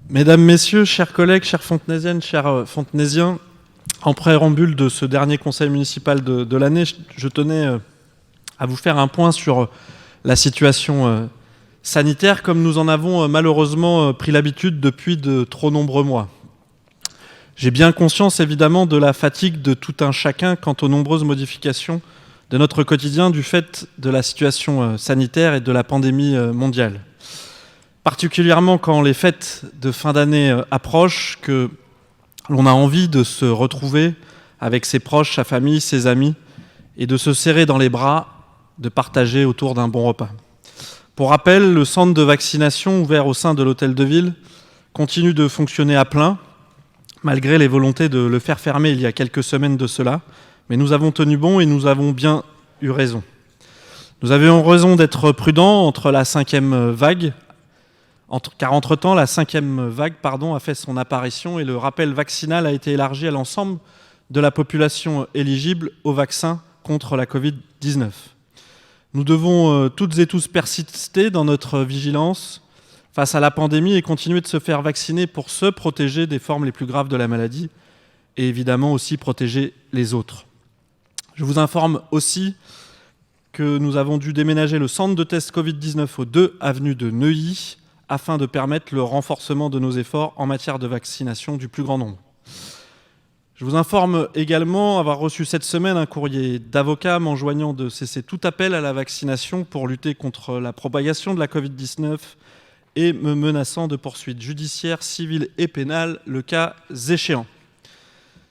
Mesdames, Messieurs, chers collègues, chères Fontenaisiennes, chers Fontenaisiens, en préambule de ce dernier conseil municipal de l'année, je tenais à vous faire un point sur la situation sanitaire, comme nous en avons malheureusement pris l'habitude depuis de trop nombreux mois. J'ai bien conscience évidemment de la fatigue de tout un chacun quant aux nombreuses modifications de notre quotidien du fait de la situation sanitaire et de la pandémie mondiale. Particulièrement quand les fêtes de fin d'année approchent, que l'on a envie de se retrouver avec ses proches, sa famille, ses amis, et de se serrer dans les bras, de partager autour d'un bon repas. Pour rappel, le centre de vaccination ouvert au sein de l'hôtel de ville continue de fonctionner à plein, malgré les volontés de le faire fermer il y a quelques semaines de cela, mais nous avons tenu bon et nous avons bien eu raison. Nous avions raison d'être prudents entre la cinquième vague, car entre-temps, la cinquième vague a fait son apparition et le rappel vaccinal a été élargi à l'ensemble de la population éligible au vaccin contre la Covid-19. Nous devons toutes et tous persister dans notre vigilance face à la pandémie et continuer de se faire vacciner pour se protéger des formes les plus graves de la maladie et évidemment aussi protéger les autres. Je vous informe aussi que nous avons dû déménager le centre de test Covid-19 aux 2 avenues de Neuilly afin de permettre le renforcement de nos efforts en matière de vaccination du plus grand nombre. Je vous informe également avoir reçu cette semaine un courrier d'avocat m'enjoignant de cesser tout appel à la vaccination pour lutter contre la propagation de la Covid-19 et me menaçant de poursuites judiciaires, civiles et pénales, le cas échéant.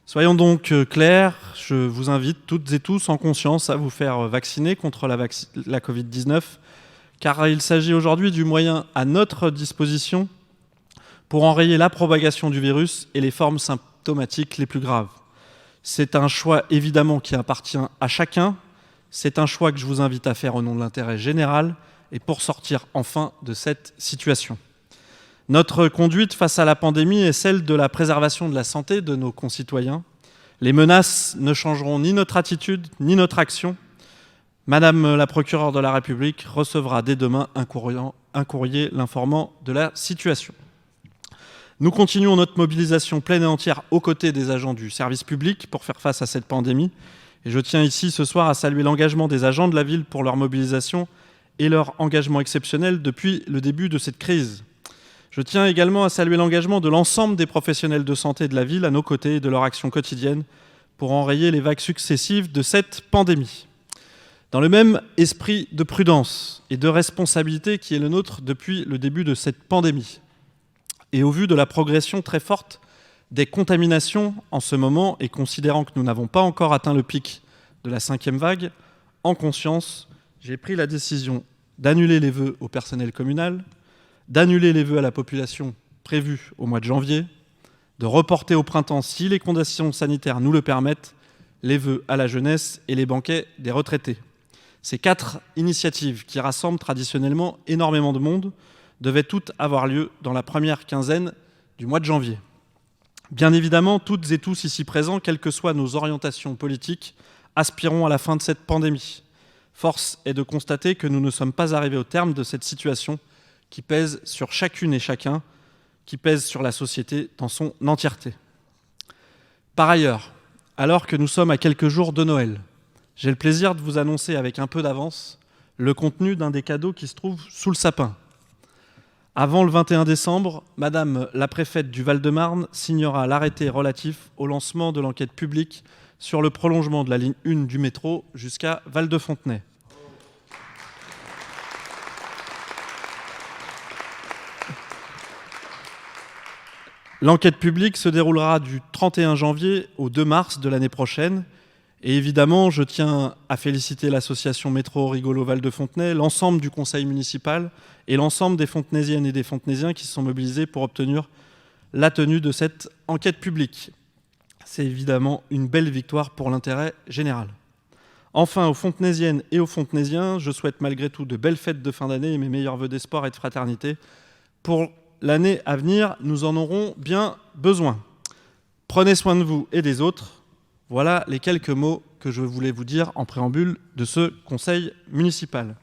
Soyons donc clairs, je vous invite toutes et tous en conscience à vous faire vacciner contre la Covid-19, car il s'agit aujourd'hui du moyen à notre disposition pour enrayer la propagation du virus et les formes symptomatiques les plus graves. C'est un choix évidemment qui appartient à chacun, c'est un choix que je vous invite à faire au nom de l'intérêt général et pour sortir enfin de cette situation. Notre conduite face à la pandémie est celle de la préservation de la santé de nos concitoyens. Les menaces ne changeront ni notre attitude ni notre action. Madame la procureure de la République recevra dès demain un courrier l'informant de la situation. Nous continuons notre mobilisation pleine et entière aux côtés des agents du service public pour faire face à cette pandémie. Et je tiens ici ce soir à saluer l'engagement des agents de la ville pour leur mobilisation et leur engagement exceptionnel depuis le début de cette crise. Je tiens également à saluer l'engagement de l'ensemble des professionnels de santé de la ville à nos côtés et de leur action quotidienne pour enrayer les vagues successives de cette pandémie. Dans le même esprit de prudence et de responsabilité qui est le nôtre depuis le début de cette pandémie, et au vu de la progression très forte des contaminations en ce moment, et considérant que nous n'avons pas encore atteint le pic de la 5e vague, en conscience, j'ai pris la décision d'annuler les vœux au personnel communal, d'annuler les vœux à la population prévus au mois de janvier, de reporter au printemps, si les conditions sanitaires nous le permettent, les vœux à la jeunesse et les banquets des retraités. Ces 4 initiatives qui rassemblent traditionnellement énormément de monde devaient toutes avoir lieu dans la première quinzaine du mois de janvier. Bien évidemment, toutes et tous ici présents, quelles que soient nos orientations politiques, aspirons à la fin de cette pandémie. Force est de constater que nous ne sommes pas arrivés au terme de cette situation qui pèse sur chacune et chacun, qui pèse sur la société dans son entièreté. Par ailleurs, alors que nous sommes à quelques jours de Noël, j'ai le plaisir de vous annoncer avec un peu d'avance le contenu d'un des cadeaux qui se trouve sous le sapin. Avant le 21 décembre, Madame la préfète du Val-de-Marne signera l'arrêté relatif au lancement de l'enquête publique sur le prolongement de la ligne 1 du métro jusqu'à Val-de-Fontenay. L'enquête publique se déroulera du 31 janvier au 2 mars de l'année prochaine. Et évidemment, je tiens à féliciter l'association Métro Rigolo Val-de-Fontenay, l'ensemble du conseil municipal et l'ensemble des Fontenaisiennes et des Fontenaisiens qui se sont mobilisés pour obtenir la tenue de cette enquête publique. C'est évidemment une belle victoire pour l'intérêt général. Enfin, aux Fontenaisiennes et aux Fontenaisiens, je souhaite malgré tout de belles fêtes de fin d'année et mes meilleurs vœux d'espoir et de fraternité. Pour l'année à venir, nous en aurons bien besoin. Prenez soin de vous et des autres. Voilà les quelques mots que je voulais vous dire en préambule de ce conseil municipal.